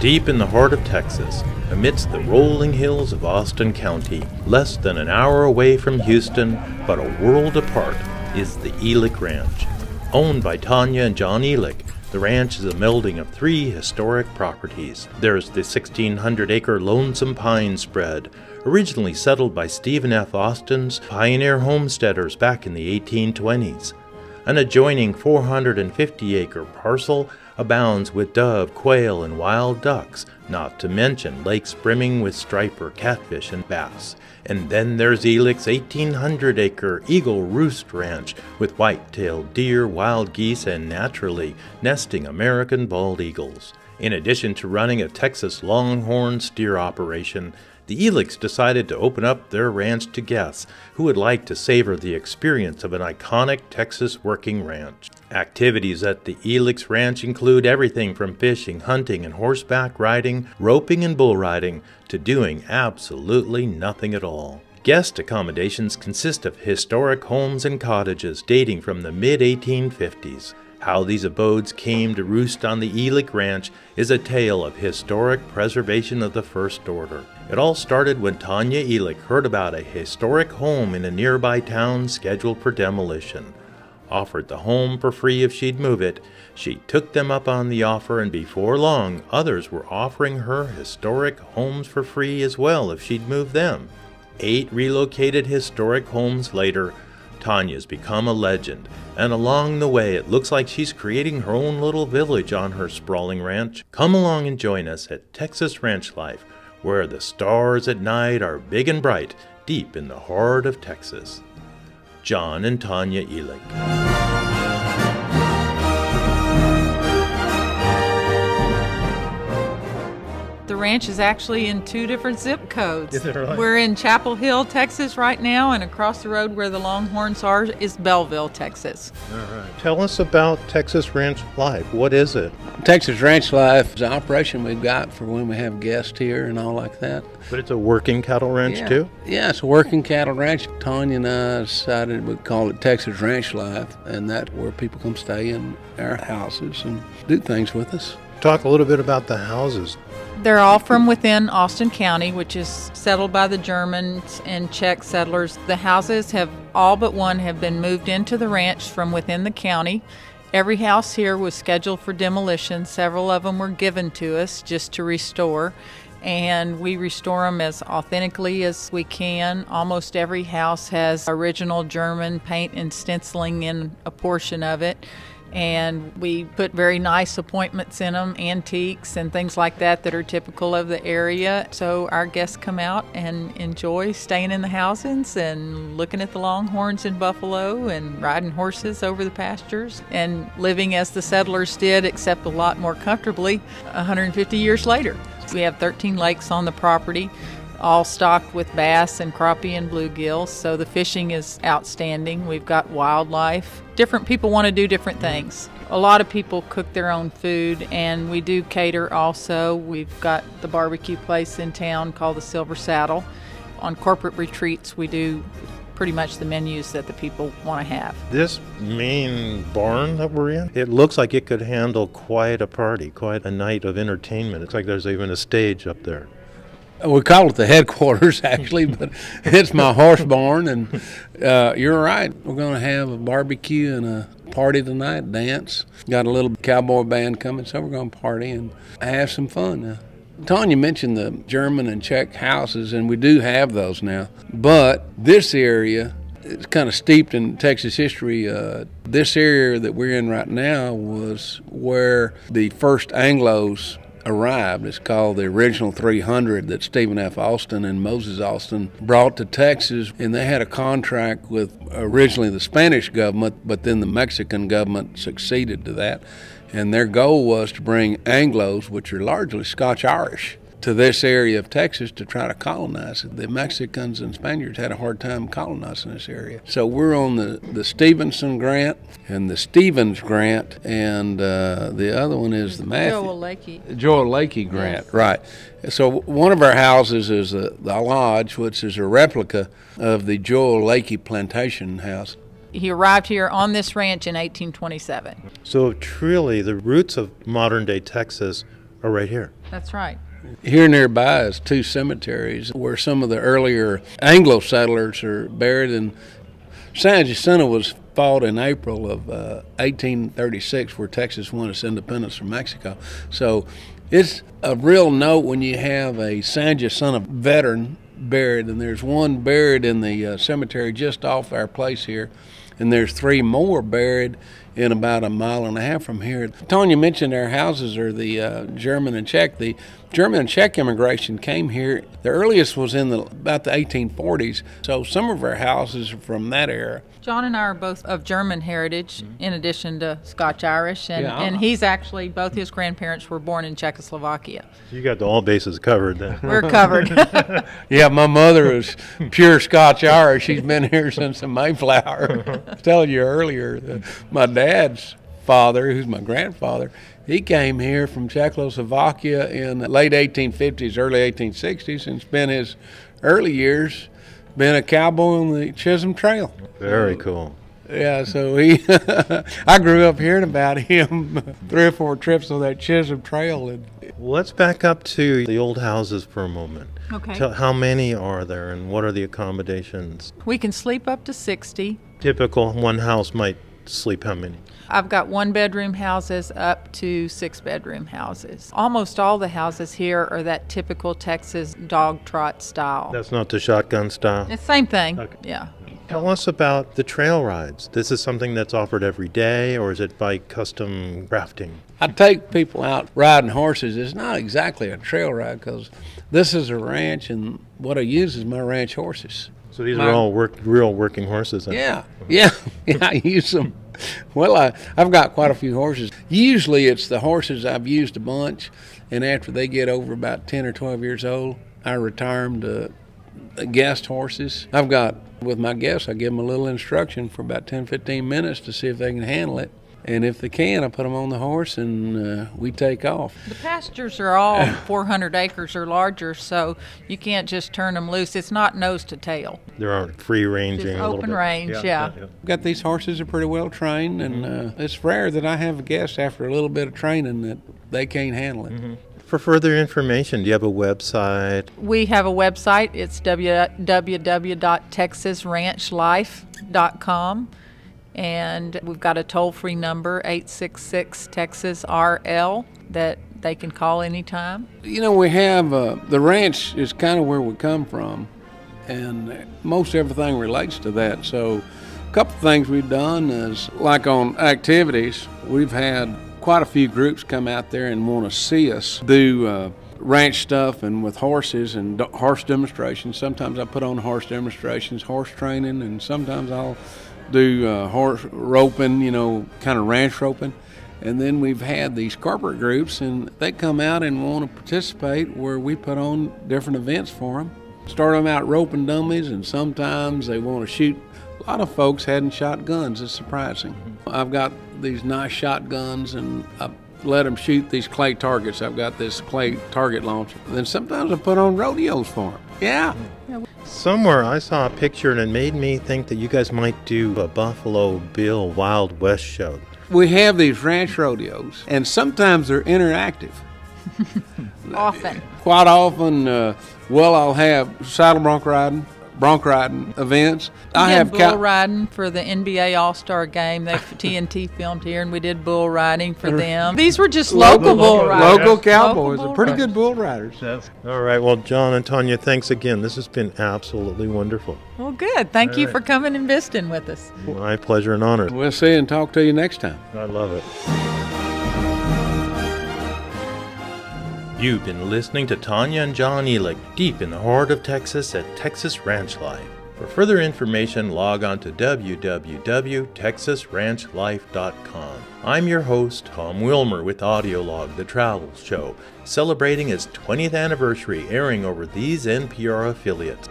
Deep in the heart of Texas, amidst the rolling hills of Austin County, less than an hour away from Houston, but a world apart, is the Elick Ranch. Owned by Taunia and John Elick, the ranch is a melding of three historic properties. There's the 1,600-acre Lonesome Pine spread, originally settled by Stephen F. Austin's pioneer homesteaders back in the 1820s. An adjoining 450-acre parcel abounds with dove, quail, and wild ducks, not to mention lakes brimming with striper, catfish, and bass. And then there's Elick's 1,800-acre Eagle Roost Ranch with white-tailed deer, wild geese, and naturally nesting American bald eagles. In addition to running a Texas longhorn steer operation, the Elicks decided to open up their ranch to guests who would like to savor the experience of an iconic Texas working ranch. Activities at the Elicks Ranch include everything from fishing, hunting, and horseback riding, roping and bull riding, to doing absolutely nothing at all. Guest accommodations consist of historic homes and cottages dating from the mid-1850s. How these abodes came to roost on the Elick Ranch is a tale of historic preservation of the first order. It all started when Taunia Elick heard about a historic home in a nearby town scheduled for demolition. Offered the home for free if she'd move it, she took them up on the offer, and before long, others were offering her historic homes for free as well if she'd move them. 8 relocated historic homes later, Taunia's become a legend, and along the way it looks like she's creating her own little village on her sprawling ranch. Come along and join us at Texas Ranch Life, where the stars at night are big and bright, deep in the heart of Texas. John and Taunia Elick. The ranch is actually in 2 different zip codes. Is it right? We're in Chapel Hill, Texas right now, and across the road where the Longhorns are is Bellville, Texas. All right. Tell us about Texas Ranch Life. What is it? Texas Ranch Life is an operation we've got for when we have guests here and all like that. But it's a working cattle ranch too? Yeah, it's a working cattle ranch. Taunia and I decided we'd call it Texas Ranch Life, and that's where people come stay in our houses and do things with us. Talk a little bit about the houses. They're all from within Austin County, which is settled by the Germans and Czech settlers. The houses have, all but one, have been moved into the ranch from within the county. Every house here was scheduled for demolition. Several of them were given to us just to restore, and we restore them as authentically as we can. Almost every house has original German paint and stenciling in a portion of it. And we put very nice appointments in them, antiques and things like that that are typical of the area. So our guests come out and enjoy staying in the houses and looking at the longhorns in buffalo and riding horses over the pastures and living as the settlers did, except a lot more comfortably 150 years later. We have 13 lakes on the property, all stocked with bass and crappie and bluegill, so the fishing is outstanding. We've got wildlife. Different people want to do different things. A lot of people cook their own food, and we do cater also. We've got the barbecue place in town called the Silver Saddle. On corporate retreats, we do pretty much the menus that the people want to have. This main barn that we're in, it looks like it could handle quite a party, quite a night of entertainment. It's like there's even a stage up there. We call it the headquarters, actually, but it's my horse barn, and you're right. We're going to have a barbecue and a party tonight, dance. Got a little cowboy band coming, so we're going to party and have some fun. Taunia mentioned the German and Czech houses, and we do have those now. But this area, it's kind of steeped in Texas history. This area that we're in right now was where the first Anglos arrived. It's called the original 300 that Stephen F. Austin and Moses Austin brought to Texas, and they had a contract with originally the Spanish government, but then the Mexican government succeeded to that, and their goal was to bring Anglos, which are largely Scotch-Irish, to this area of Texas to try to colonize it. The Mexicans and Spaniards had a hard time colonizing this area. So we're on the Stevenson Grant and the Stevens Grant, and the other one is the Joel Lakey Grant, yes. Right. So one of our houses is the Lodge, which is a replica of the Joel Lakey plantation house. He arrived here on this ranch in 1827. So truly, the roots of modern-day Texas are right here. That's right. Here nearby is two cemeteries where some of the earlier Anglo settlers are buried. And San Jacinto was fought in April of 1836, where Texas won its independence from Mexico. So it's a real note when you have a San Jacinto veteran buried, and there's one buried in the cemetery just off our place here, and there's 3 more buried in about a mile and a half from here. Taunia mentioned our houses are the German and Czech. The German and Czech immigration came here. The earliest was in about the 1840s, so some of our houses are from that era. John and I are both of German heritage, in addition to Scotch-Irish, and he's actually, both his grandparents were born in Czechoslovakia. You got all bases covered then. We're covered. Yeah, my mother is pure Scotch-Irish. She's been here since the Mayflower. I was telling you earlier that my dad's father, who's my grandfather, he came here from Czechoslovakia in the late 1850s, early 1860s, and spent his early years being a cowboy on the Chisholm Trail. Very cool. Yeah, so I grew up hearing about him 3 or 4 trips on that Chisholm Trail. Well, let's back up to the old houses for a moment. Okay. How many are there, and what are the accommodations? We can sleep up to 60. Typical one house might sleep how many? I've got 1-bedroom houses up to 6-bedroom houses. Almost all the houses here are that typical Texas dog trot style. That's not the shotgun style? It's the same thing, okay. Yeah. Tell us about the trail rides. This is something that's offered every day, or is it by custom crafting? I take people out riding horses. It's not exactly a trail ride because this is a ranch, and what I use is my ranch horses. So these are all real working horses? Then? Yeah, I use them. Well, I've got quite a few horses. Usually it's the horses I've used a bunch, and after they get over about 10 or 12 years old, I retire them to guest horses. I've got, with my guests, I give them a little instruction for about 10-15 minutes to see if they can handle it. And if they can, I put them on the horse and we take off. The pastures are all 400 acres or larger, so you can't just turn them loose. It's not nose to tail. There aren't free ranging. Just open range, yeah. Got these horses are pretty well trained, and it's rare that I have a guest after a little bit of training that they can't handle it. Mm-hmm. For further information, do you have a website? We have a website. It's www.texasranchlife.com. And we've got a toll-free number, 866-TEXAS-RL, that they can call anytime. You know, we have, the ranch is kind of where we come from, and most everything relates to that. So a couple of things we've done is, like on activities, we've had quite a few groups come out there and want to see us do ranch stuff and with horses and horse demonstrations. Sometimes I put on horse demonstrations, horse training, and sometimes I'll do horse roping, you know, kind of ranch roping. And then we've had these corporate groups, and they come out and want to participate where we put on different events for them. Start them out roping dummies, and sometimes they want to shoot. A lot of folks hadn't shot guns. It's surprising. I've got these nice shotguns, and I let them shoot these clay targets. I've got this clay target launcher. And then sometimes I put on rodeos for them. Yeah. Somewhere I saw a picture, and it made me think that you guys might do a Buffalo Bill Wild West show. We have these ranch rodeos, and sometimes they're interactive. Often. Quite often, I'll have saddle bronc riding events. I have bull riding for the NBA All-Star game. TNT filmed here, and we did bull riding for them. These were just local bull riders. Local cowboys. They're pretty good bull riders. All right. Well, John and Taunia, thanks again. This has been absolutely wonderful. Well, good. Thank you for coming and visiting with us. My pleasure and honor. We'll see you and talk to you next time. I love it. You've been listening to Taunia and John Elick, deep in the heart of Texas at Texas Ranch Life. For further information, log on to www.texasranchlife.com. I'm your host, Tom Wilmer, with Audiolog, the travel show, celebrating its 20th anniversary airing over these NPR affiliates.